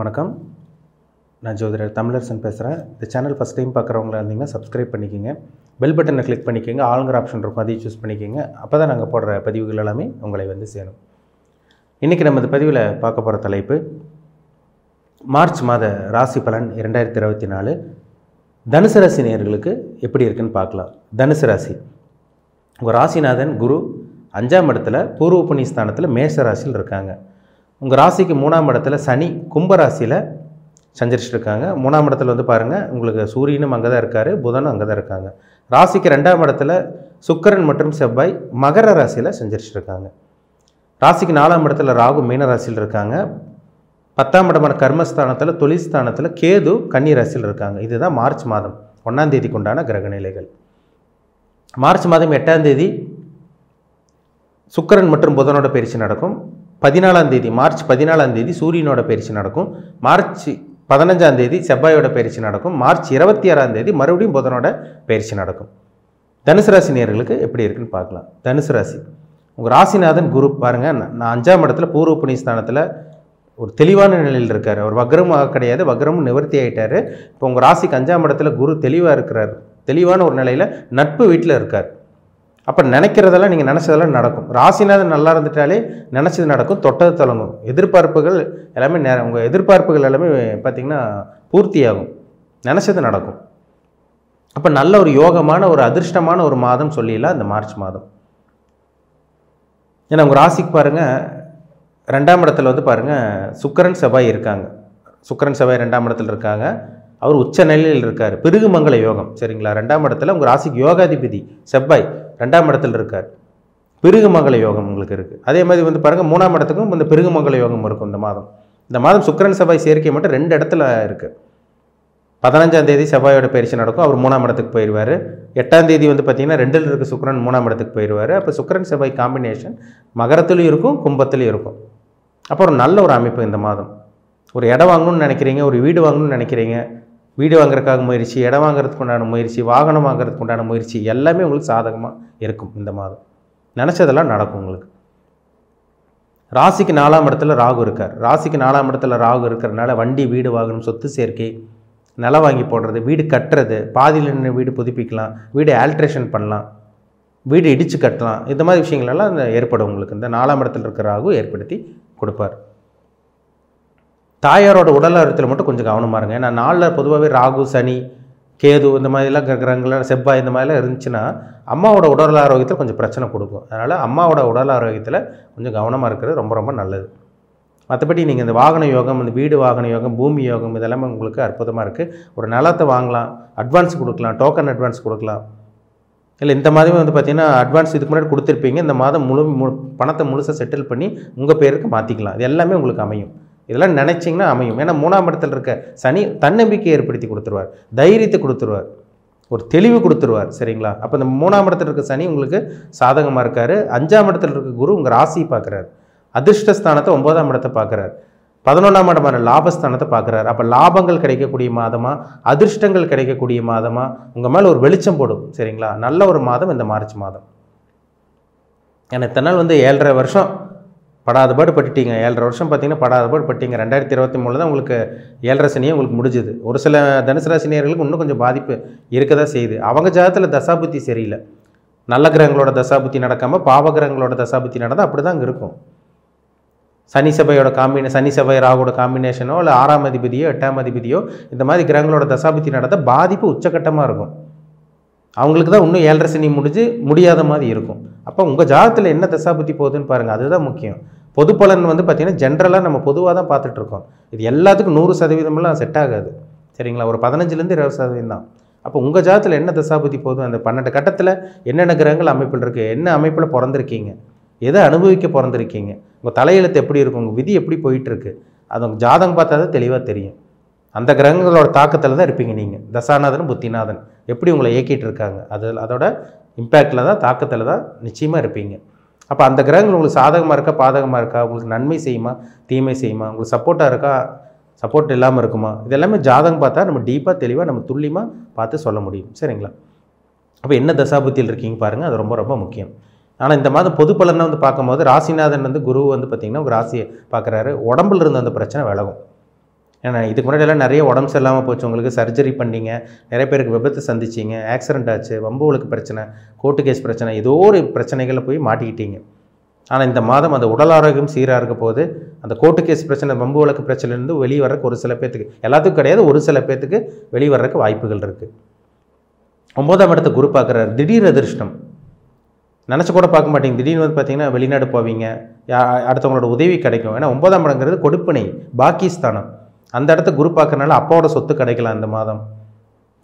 வணக்கம். நான் ஜோதிடர் தமிழரசன் பேசுகிறேன். இந்த சேனல் ஃபஸ்ட் டைம் பார்க்குறவங்களா இருந்தீங்கன்னா சப்ஸ்கிரைப் பண்ணிக்கோங்க. பெல் பட்டனை கிளிக் பண்ணிக்கோங்க. ஆளுங்கிற ஆப்ஷன் இருக்கும், அதையும் சூஸ் பண்ணிக்கோங்க. அப்போ தான் நாங்கள் போடுற பதிவுகள் எல்லாமே உங்களை வந்து சேரும். இன்றைக்கி நம்ம இந்த பதிவில் பார்க்க போகிற தலைப்பு மார்ச் மாத ராசி பலன் 2024 தனுசு ராசி நேயர்களுக்கு எப்படி இருக்குன்னு பார்க்கலாம். தனுசு ராசி, உங்கள் ராசிநாதன் குரு 5ஆம் இடத்துல பூர்வ புண்ணிய ஸ்தானத்தில் மேஷ ராசியில் இருக்காங்க. உங்கள் ராசிக்கு 3ஆம் இடத்துல சனி கும்பராசியில் சஞ்சரிச்சுட்டு இருக்காங்க. 3ஆம் இடத்துல வந்து பாருங்கள், உங்களுக்கு சூரியனும் அங்கே தான் இருக்கார், புதனும் அங்கே தான் இருக்காங்க. ராசிக்கு 2ஆம் இடத்துல சுக்கிரன் மற்றும் செவ்வாய் மகர ராசியில் சஞ்சரிச்சுட்டு இருக்காங்க. ராசிக்கு 4ஆம் இடத்துல ராகு மீன ராசியில் இருக்காங்க. 10ஆம் இடமான கர்மஸ்தானத்தில் தொழில் ஸ்தானத்தில் கேது கன்னி ராசியில் இருக்காங்க. இதுதான் மார்ச் மாதம் 1ஆம் தேதிக்கு உண்டான கிரக நிலைகள். மார்ச் மாதம் 8ஆம் தேதி சுக்கிரன் மற்றும் புதனோட பயிற்சி நடக்கும். 14ஆம் தேதி மார்ச் 14ஆம் தேதி சூரியனோட பயிற்சி நடக்கும். மார்ச் 15ஆம் தேதி செவ்வாயோட பயிற்சி நடக்கும். மார்ச் 26ஆம் தேதி மறுபடியும் புதனோட பயிற்சி நடக்கும். தனுசு ராசி நேயர்களுக்கு எப்படி இருக்குன்னு பார்க்கலாம். தனுசு ராசி, உங்கள் ராசிநாதன் குரு பாருங்கள், நான் 5ஆம் இடத்துல பூர்வ புண்ணிய ஸ்தானத்தில் ஒரு தெளிவான நிலையில் இருக்கார். அவர் வக்ரமாக கிடையாது, வக்ரமும் நிவர்த்தி ஆகிட்டார். இப்போ உங்கள் ராசிக்கு 5ஆம் இடத்துல குரு தெளிவாக இருக்கிறார். தெளிவான ஒரு நிலையில் நட்பு வீட்டில் இருக்கார். அப்போ நினைக்கிறதெல்லாம் நீங்கள் நினச்சதெல்லாம் நடக்கும். ராசிநாதன் நல்லா இருந்துட்டாலே நினச்சது நடக்கும், தொட்டது தொடங்கும். எதிர்பார்ப்புகள் எல்லாமே உங்கள் எதிர்பார்ப்புகள் எல்லாமே பார்த்திங்கன்னா பூர்த்தியாகும், நினச்சது நடக்கும். அப்போ நல்ல ஒரு யோகமான ஒரு அதிர்ஷ்டமான ஒரு மாதம் சொல்லிடலாம் இந்த மார்ச் மாதம். ஏன்னா உங்கள் ராசிக்கு பாருங்கள், 2ஆம் இடத்துல வந்து பாருங்கள் சுக்கிரன் செவ்வாய் இருக்காங்க. சுக்கிரன் செவ்வாய் 2ஆம் இடத்துல இருக்காங்க. அவர் உச்ச நிலையில் இருக்கார். பிருகுமங்கல யோகம், சரிங்களா? 2ஆம் இடத்துல உங்கள் ராசிக்கு யோகாதிபதி செவ்வாய் 2ஆம் இடத்துல இருக்கார். பிருகுமங்கல யோகம் உங்களுக்கு இருக்குது. அதே மாதிரி வந்து பாருங்கள் 3ஆம் இடத்துக்கும் இந்த பிருகுமங்கல யோகம் இருக்கும் இந்த மாதம். இந்த மாதம் சுக்கிரன் செவ்வாய் சேர்க்கை மட்டும் 2 இடத்துல இருக்குது. 15ஆம் தேதி செவ்வாயோட பயிற்சி நடக்கும், அவர் 3ஆம் இடத்துக்கு போயிடுவார். 8ஆம் தேதி வந்து பார்த்திங்கன்னா 2ல் இருக்க சுக்கிரன் 3ஆம் இடத்துக்கு போயிடுவார். அப்போ சுக்கிரன் செவ்வாய் காம்பினேஷன் மகரத்துலையும் இருக்கும், கும்பத்துலையும் இருக்கும். அப்போ ஒரு நல்ல ஒரு அமைப்பு இந்த மாதம். ஒரு இடம் வாங்கணும்னு நினைக்கிறீங்க, ஒரு வீடு வாங்கணும்னு நினைக்கிறீங்க, வீடு வாங்குறதுக்காக முயற்சி, இடம் வாங்குறதுக்கு உண்டான முயற்சி, வாகனம் வாங்குறதுக்கு உண்டான முயற்சி எல்லாமே உங்களுக்கு சாதகமாக இருக்கும் இந்த மாதம். நினச்சதெல்லாம் நடக்கும் உங்களுக்கு. ராசிக்கு 4ஆம் இடத்துல ராகு இருக்கார். ராசிக்கு 4ஆம் இடத்துல ராகு இருக்கிறதுனால வண்டி, வீடு வாங்கணும், சொத்து சேர்க்கை, நிலம் வாங்கி போடுறது, வீடு கட்டுறது, பாதியில் நின்று வீடு புதுப்பிக்கலாம், வீடு ஆல்ட்ரேஷன் பண்ணலாம், வீடு இடித்து கட்டலாம். இந்த மாதிரி விஷயங்களெல்லாம் ஏற்படும் உங்களுக்கு. இந்த 4ஆம் இடத்துல இருக்கிற ராகு ஏற்படுத்தி கொடுப்பார். தாயாரோட உடல் ஆரோக்கியத்தில் மட்டும் கொஞ்சம் கவனமாக இருங்க. ஏன்னா 4ல் பொதுவாகவே ராகு, சனி, கேது இந்த மாதிரிலாம் கிரகங்கள், செவ்வாய் இந்த மாதிரிலாம் இருந்துச்சுன்னா அம்மாவோட உடல் ஆரோக்கியத்தில் கொஞ்சம் பிரச்சனை கொடுக்கும். அதனால் அம்மாவோட உடல் ஆரோக்கியத்தில் கொஞ்சம் கவனமாக இருக்கிறது ரொம்ப ரொம்ப நல்லது. மற்றபடி நீங்கள் இந்த வாகன யோகம், இந்த வீடு வாகன யோகம், பூமி யோகம் இதெல்லாமே உங்களுக்கு அற்புதமாக இருக்குது. ஒரு நிலத்தை வாங்கலாம், அட்வான்ஸ் கொடுக்கலாம், டோக்கன் அட்வான்ஸ் கொடுக்கலாம். இல்லை இந்த மாதிரி வந்து பார்த்திங்கன்னா அட்வான்ஸ் இதுக்கு முன்னாடி கொடுத்துருப்பீங்க, இந்த மாதம் பணத்தை முழுசாக செட்டில் பண்ணி உங்கள் பேருக்கு மாற்றிக்கலாம். இது எல்லாமே உங்களுக்கு அமையும். இதெல்லாம் நினச்சிங்கன்னா அமையும். ஏன்னா 3ஆம் இடத்துல இருக்க சனி தன்னம்பிக்கை ஏற்படுத்தி கொடுத்துருவார், தைரியத்தை கொடுத்துருவார், ஒரு தெளிவு கொடுத்துருவார், சரிங்களா? அப்போ இந்த 3ஆம் இடத்துல இருக்க சனி உங்களுக்கு சாதகமாக இருக்கார். 5ஆம் இடத்துல இருக்க குரு உங்கள் ராசியை பார்க்குறாரு. அதிர்ஷ்டஸ்தானத்தை 9ஆம் இடத்தை பார்க்குறாரு. 11ஆம் இடமான லாபஸ்தானத்தை பார்க்குறாரு. அப்போ லாபங்கள் கிடைக்கக்கூடிய மாதமாக, அதிர்ஷ்டங்கள் கிடைக்கக்கூடிய மாதமாக உங்கள் மேலே ஒரு வெளிச்சம் போடும், சரிங்களா? நல்ல ஒரு மாதம் இந்த மார்ச் மாதம். ஏன்னா இத்தனை நாள் வந்து 7.5 வருஷம் படாதபாடு பட்டுட்டீங்க. 7.5 வருஷம் பார்த்தீங்கன்னா படாதபாடு பட்டீங்க. 2023 தான் உங்களுக்கு 7.5 சனியே உங்களுக்கு முடிஞ்சுது. ஒரு சில தனுசு ராசி நேயர்களுக்கு இன்னும் கொஞ்சம் பாதிப்பு இருக்க தான் செய்யுது. அவங்க ஜாதகத்தில் தசாபுத்தி சரியில்லை. நல்ல கிரகங்களோட தசாபுத்தி நடக்காமல் பாவ கிரகங்களோட தசாபுத்தி நடந்தால் அப்படி தான் அங்கே இருக்கும். சனி செவ்வாய் ராகுவோட காம்பினேஷனோ இல்லை 6ஆம் அதிபதியோ 8ஆம் அதிபதியோ இந்த மாதிரி கிரகங்களோட தசாபுத்தி நடந்தால் பாதிப்பு உச்சக்கட்டமாக இருக்கும். அவங்களுக்கு தான் இன்னும் 7.5 சனி முடியாத மாதிரி இருக்கும். அப்போ உங்கள் ஜாதகத்தில் என்ன தசாபுத்தி போகுதுன்னு பாருங்கள், அதுதான் முக்கியம். பொது பலன் வந்து பார்த்திங்கன்னா ஜென்ரலாக நம்ம பொதுவாக தான் பார்த்துட்ருக்கோம். இது எல்லாத்துக்கும் 100% செட் ஆகாது, சரிங்களா? ஒரு 15லேருந்து 20% தான். அப்போ உங்கள் ஜாதகத்தில் என்ன தசாபுத்தி போதும், அந்த 12 கட்டத்தில் என்னென்ன கிரகங்கள் அமைப்பில் இருக்குது, என்ன அமைப்பில் பிறந்திருக்கீங்க, எதை அனுபவிக்க பிறந்திருக்கீங்க, உங்கள் தலையெழுத்து எப்படி இருக்கும், உங்கள் விதி எப்படி போயிட்டுருக்கு, அது உங்கள் ஜாதகம் பார்த்தா தான் தெளிவாக தெரியும். அந்த கிரகங்களோட தாக்கத்தில் தான் இருப்பீங்க நீங்கள். தசாநாதன் புத்திநாதன் எப்படி உங்களை இயக்கிட்டு இருக்காங்க, அதோட இம்பேக்டில் தான், தாக்கத்தில் தான் நிச்சயமாக இருப்பீங்க. அப்போ அந்த கிரகங்கள் உங்களுக்கு சாதகமாக இருக்கா, பாதகமாக இருக்கா, உங்களுக்கு நன்மை செய்யுமா, தீமை செய்யுமா, உங்களுக்கு சப்போர்ட்டாக இருக்கா, சப்போர்ட் இல்லாமல் இருக்குமா, இதெல்லாமே ஜாதகம் பார்த்தா நம்ம டீப்பாக தெளிவாக நம்ம துல்லியமாக பார்த்து சொல்ல முடியும், சரிங்களா? அப்போ என்ன தசாபுத்தியில் இருக்கீங்க பாருங்கள், அது ரொம்ப ரொம்ப முக்கியம். ஆனால் இந்த மாதம் பொது பலனை வந்து பார்க்கும்போது ராசிநாதன் வந்து குரு வந்து பார்த்திங்கன்னா உங்கள் ராசியை பார்க்குறாரு. உடம்புல இருந்த அந்த பிரச்சனை விலகும். ஏன்னா இதுக்கு முன்னாடியெல்லாம் நிறைய உடம்பு சரியில்லாமல் போச்சு, உங்களுக்கு சர்ஜரி பண்ணிங்க, நிறைய பேருக்கு விபத்து சந்திச்சிங்க, ஆக்சிடென்ட் ஆச்சு, வம்பு வழக்கு பிரச்சனை, கோர்ட்டு கேஸ் பிரச்சனை, ஏதோ ஒரு பிரச்சனைகளில் போய் மாட்டிக்கிட்டீங்க. ஆனால் இந்த மாதம் அந்த உடல் ஆரோக்கியம் சீராக இருக்க போது அந்த கோர்ட்டு கேஸ் பிரச்சனை, வம்பு வழக்கு பிரச்சனைலேருந்து வெளியே வர்றதுக்கு ஒரு சில பேர்த்துக்கு, எல்லாத்துக்கும் கிடையாது, ஒரு சில பேர்த்துக்கு வெளியே வர்றதுக்கு வாய்ப்புகள் இருக்குது. 9ஆம் இடத்தை குரு பார்க்குறாரு. திடீர் அதிர்ஷ்டம் நினச்சி கூட பார்க்க மாட்டீங்க. திடீர்னு வந்து பார்த்தீங்கன்னா வெளிநாடு போவீங்க, அடுத்தவங்களோட உதவி கிடைக்கும். ஏன்னா 9ஆம் இடங்கிறது கொடுப்பினை, பாக்கிஸ்தானம். அந்த இடத்த குரு பார்க்கறனால அப்பாவோட சொத்து கிடைக்கலாம் இந்த மாதம்.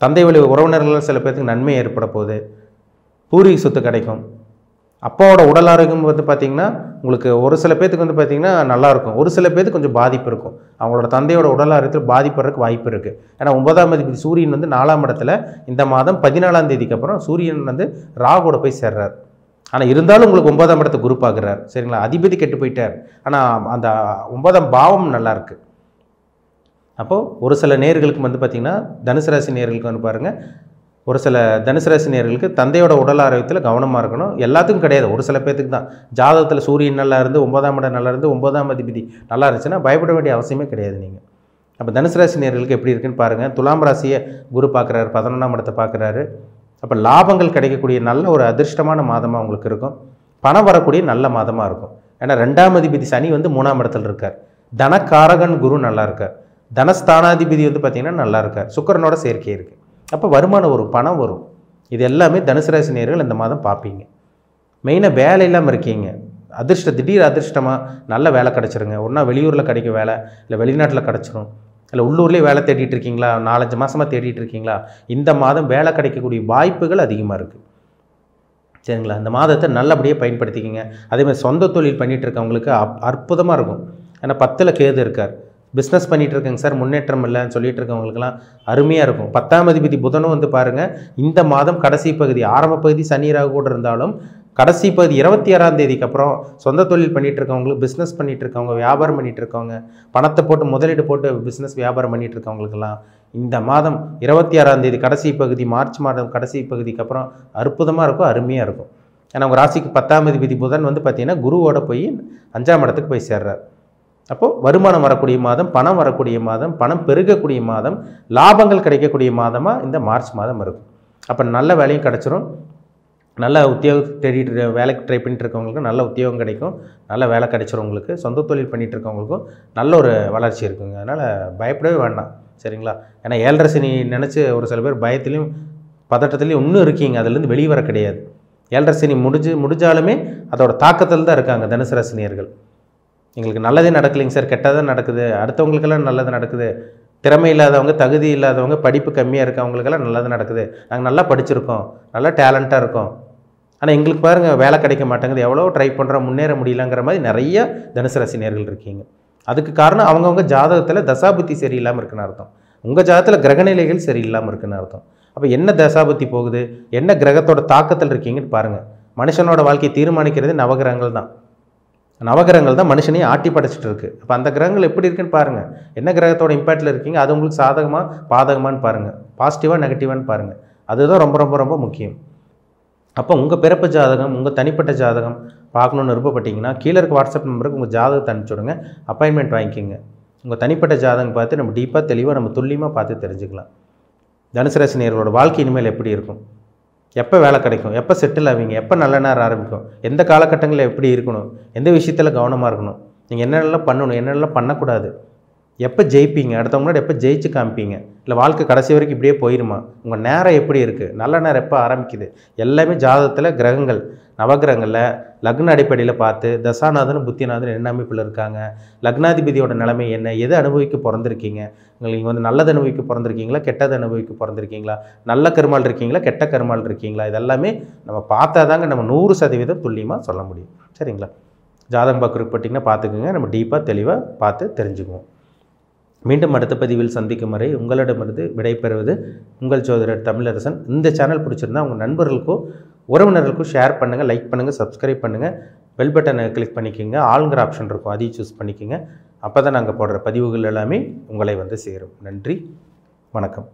தந்தை வழி உறவினர்கள் சில பேர்த்துக்கு நன்மை ஏற்பட போகுது, பூர்வீக சொத்து கிடைக்கும். அப்பாவோட உடல் ஆரோக்கியம் வந்து பார்த்திங்கன்னா உங்களுக்கு ஒரு சில பேர்த்துக்கு வந்து பார்த்திங்கன்னா நல்லாயிருக்கும், ஒரு சில பேர்த்துக்கு கொஞ்சம் பாதிப்பு இருக்கும். அவங்களோட தந்தையோட உடல் ஆரோக்கியத்தில் பாதிப்படுறதுக்கு வாய்ப்பு இருக்குது. ஏன்னா 9ஆம் அதிபதி சூரியன் வந்து 4ஆம் இடத்துல இந்த மாதம் 14ஆம் தேதிக்கு அப்புறம் சூரியன் வந்து ராகுவோட போய் சேர்றார். ஆனால் இருந்தாலும் உங்களுக்கு 9ஆம் இடத்தை குரு பார்க்குறார். சரிங்களா, அதிபதி கெட்டு போயிட்டார், ஆனால் அந்த 9ஆம் பாவம் நல்லாயிருக்கு. அப்போது ஒரு சில நேர்களுக்கு வந்து பார்த்திங்கன்னா தனுசு ராசி நேர்களுக்கு வந்து பாருங்கள், ஒரு சில தனுசு ராசி நேர்களுக்கு தந்தையோட உடல் ஆரோக்கியத்தில் கவனமாக இருக்கணும். எல்லாத்துக்கும் கிடையாது, ஒரு சில பேர்த்துக்கு தான். ஜாதகத்தில் சூரியன் நல்லா இருந்து 9ஆம் இடம் நல்லா இருந்து 9ஆம் அதிபதி நல்லா இருந்துச்சுன்னா பயப்பட வேண்டிய அவசியமே கிடையாது நீங்கள். அப்போ தனுசு ராசி நேர்களுக்கு எப்படி இருக்குன்னு பாருங்கள். துலாம் ராசியை குரு பார்க்குறாரு, 11ஆம் இடத்தை பார்க்குறாரு. அப்போ லாபங்கள் கிடைக்கக்கூடிய நல்ல ஒரு அதிர்ஷ்டமான மாதமாக உங்களுக்கு இருக்கும். பணம் வரக்கூடிய நல்ல மாதமாக இருக்கும். ஏன்னா 2ஆம் அதிபதி சனி வந்து 3ஆம் இடத்துல இருக்கார். தனக்காரகன் குரு நல்லா இருக்கார். தனஸ்தானாதிபதி வந்து பார்த்திங்கன்னா நல்லா இருக்கார். சுக்கிரனோட சேர்க்கை இருக்குது. அப்போ வருமானம் வரும், பணம் வரும். இது எல்லாமே தனுசு ராசி நேயர்கள் இந்த மாதம் பார்ப்பீங்க. மெயினாக வேலை இல்லாமல் இருக்கீங்க, திடீர் அதிர்ஷ்டமாக நல்ல வேலை கிடச்சிருங்க. ஒன்றா வெளியூரில் கிடைக்க வேலை, இல்லை வெளிநாட்டில் கிடச்சிரும், இல்லை உள்ளூர்லேயே வேலை தேடிட்டு இருக்கீங்களா, 4-5 மாதமாக தேடிட்டு இருக்கீங்களா, இந்த மாதம் வேலை கிடைக்கக்கூடிய வாய்ப்புகள் அதிகமாக இருக்குது. சரிங்களா, இந்த மாதத்தை நல்லபடியாக பயன்படுத்திக்கிங்க. அதேமாதிரி சொந்த தொழில் பண்ணிகிட்டு இருக்கவங்களுக்கு அற்புதமாக இருக்கும். ஏன்னா 10ல் கேது இருக்கார். பிஸ்னஸ் பண்ணிகிட்டு இருக்கேங்க சார், முன்னேற்றம் இல்லைன்னு சொல்லிட்டு இருக்கவங்களுக்குலாம் அருமையாக இருக்கும். 10ஆம் அதிபதி புதனும் வந்து பாருங்கள் இந்த மாதம் கடைசி பகுதி, ஆரம்ப பகுதி சனி ராகு கூட இருந்தாலும் கடைசி பகுதி 26ஆம் தேதிக்கு அப்புறம் சொந்த தொழில் பண்ணிகிட்டு இருக்கவங்களுக்கு, பிஸ்னஸ் பண்ணிகிட்டு இருக்கவங்க, வியாபாரம் பண்ணிகிட்டு இருக்கவங்க, பணத்தை போட்டு முதலீடு போட்டு பிஸ்னஸ் வியாபாரம் பண்ணிகிட்டு இருக்கவங்களுக்கெல்லாம் இந்த மாதம் 26ஆம் தேதி கடைசி பகுதி, மார்ச் மாதம் கடைசி பகுதிக்கு அப்புறம் அற்புதமாக இருக்கும், அருமையாக இருக்கும். ஏன்னா உங்கள் ராசிக்கு 10ஆம் அதிபதி புதன் வந்து பார்த்திங்கன்னா குருவோட போய் 5ஆம் இடத்துக்கு போய் சேர்றார். அப்போது வருமானம் வரக்கூடிய மாதம், பணம் வரக்கூடிய மாதம், பணம் பெருகக்கூடிய மாதம், லாபங்கள் கிடைக்கக்கூடிய மாதமாக இந்த மார்ச் மாதம் இருக்கும். அப்போ நல்ல வேலையும் கிடச்சிரும். நல்ல உத்தியோகம் தேடிட்டு வேலைக்கு ட்ரை பண்ணிட்டு இருக்கவங்களுக்கு நல்ல உத்தியோகம் கிடைக்கும், நல்ல வேலை கிடைச்சிரும். உங்களுக்கு சொந்த தொழில் பண்ணிகிட்டு இருக்கவங்களுக்கும் நல்ல ஒரு வளர்ச்சி இருக்குங்க. அதனால் பயப்படவே வேண்டாம். சரிங்களா, ஏன்னா 7.5 சனி நினச்சி ஒரு சில பேர் பயத்துலேயும் பதட்டத்துலேயும் இன்னும் இருக்கீங்க, அதுலேருந்து வெளியே வர கிடையாது. 7.5 சனி முடிஞ்சாலுமே அதோட தாக்கத்தில் தான் இருக்காங்க தனுசு ராசினியர்கள். எங்களுக்கு நல்லதே நடக்கலைங்க சார், கெட்டதான் நடக்குது, அடுத்தவங்களுக்கெல்லாம் நல்லது நடக்குது, திறமை இல்லாதவங்க, தகுதி இல்லாதவங்க, படிப்பு கம்மியாக இருக்கவங்களுக்கெல்லாம் நல்லது நடக்குது, நாங்கள் நல்லா படிச்சிருக்கோம், நல்லா டேலண்ட்டாக இருக்கோம், ஆனால் எங்களுக்கு பாருங்கள் வேலை கிடைக்க மாட்டேங்குது, எவ்வளோ ட்ரை பண்ணுறோம், முன்னேற முடியலங்கிற மாதிரி நிறைய தனுசு ராசினியர்கள் இருக்கீங்க. அதுக்கு காரணம் அவங்கவுங்க ஜாதகத்தில் தசாபுத்தி சரியில்லாமல் இருக்குன்னு அர்த்தம். உங்கள் ஜாதகத்தில் கிரகநிலைகள் சரியில்லாமல் இருக்குன்னு அர்த்தம். அப்போ என்ன தசாபுத்தி போகுது, என்ன கிரகத்தோட தாக்கத்தில் இருக்கீங்கன்னு பாருங்கள். மனுஷனோட வாழ்க்கையை தீர்மானிக்கிறது நவகிரகங்கள் தான். நவகிரகங்கள் தான் மனுஷனையும் ஆட்டி படைச்சிட்டு இருக்குது. அப்போ அந்த கிரகங்கள் எப்படி இருக்குன்னு பாருங்கள். என்ன கிரகத்தோட இம்பேக்டில் இருக்கீங்க, அது உங்களுக்கு சாதகமாக பாதகமானு பாருங்கள், பாசிட்டிவாக நெகட்டிவான்னு பாருங்கள். அதுதான் ரொம்ப ரொம்ப ரொம்ப முக்கியம். அப்போ உங்கள் பிறப்பு ஜாதகம், உங்கள் தனிப்பட்ட ஜாதகம் பார்க்கணுன்னு விருப்பப்பட்டீங்கன்னா கீழே இருக்க வாட்ஸ்அப் நம்பருக்கு உங்கள் ஜாதகத்தை அனுப்பிச்சுடுங்க, அப்பாயின்மெண்ட் வாங்கிக்கோங்க. உங்கள் தனிப்பட்ட ஜாதகம் பார்த்து நம்ம டீப்பாக தெளிவாக நம்ம துல்லியமாக பார்த்து தெரிஞ்சுக்கலாம். தனுசு ராசி நேயர்களோட வாழ்க்கை இனிமேல் எப்படி இருக்கும், எப்போ வேலை கிடைக்கும், எப்போ செட்டில் ஆவீங்க, எப்போ நல்ல நேரம் ஆரம்பிக்கும், எந்த காலகட்டங்களில் எப்படி இருக்கணும், எந்த விஷயத்தில் கவனமாக இருக்கணும், நீங்கள் என்னென்னலாம் பண்ணணும், என்னென்னலாம் பண்ணக்கூடாது, எப்போ ஜெயிப்பீங்க, அடுத்தவங்களோட எப்போ ஜெயிச்சு காமிப்பீங்க, இல்லை வாழ்க்கை கடைசி வரைக்கும் இப்படியே போயிடுமா, உங்கள் நேரம் எப்படி இருக்குது, நல்ல நேரம் எப்போ ஆரம்பிக்குது, எல்லாமே ஜாதகத்தில் கிரகங்கள் நவகிரகங்களில் லக்ன அடிப்படையில் பார்த்து தசாநாதனும் புத்திநாதன் என்ன அமைப்பில் இருக்காங்க, லக்னாதிபதியோட நிலைமை என்ன, எது அனுபவிக்க பிறந்திருக்கீங்க, நீங்கள் வந்து நல்லது அனுபவிக்க பிறந்திருக்கீங்களா, கெட்டது அனுபவிக்க பிறந்திருக்கீங்களா, நல்ல கருமால் இருக்கீங்களா, கெட்ட கருமால் இருக்கீங்களா, இதெல்லாமே நம்ம பார்த்தா தாங்க நம்ம 100% துல்லியமாக சொல்ல முடியும். சரிங்களா, ஜாதகம் பார்க்குறதுக்கு போட்டிங்கன்னா பார்த்துக்குங்க, நம்ம டீப்பாக தெளிவாக பார்த்து தெரிஞ்சுக்குவோம். மீண்டும் அடுத்த பதிவில் சந்திக்கும் வரை உங்களிடமிருந்து விடைபெறுவது உங்கள் ஜோதிடர் தமிழரசன். இந்த சேனல் பிடிச்சிருந்தா உங்கள் நண்பர்களுக்கும் உறவினர்களுக்கும் ஷேர் பண்ணுங்கள், லைக் பண்ணுங்கள், சப்ஸ்கிரைப் பண்ணுங்கள், பெல் பட்டனை கிளிக் பண்ணிக்கோங்க, ஆளுங்கிற ஆப்ஷன் இருக்கும் அதையும் சூஸ் பண்ணிக்கோங்க. அப்போ தான் நாங்கள் போடுற பதிவுகள் எல்லாமே உங்களை வந்து சேரும். நன்றி, வணக்கம்.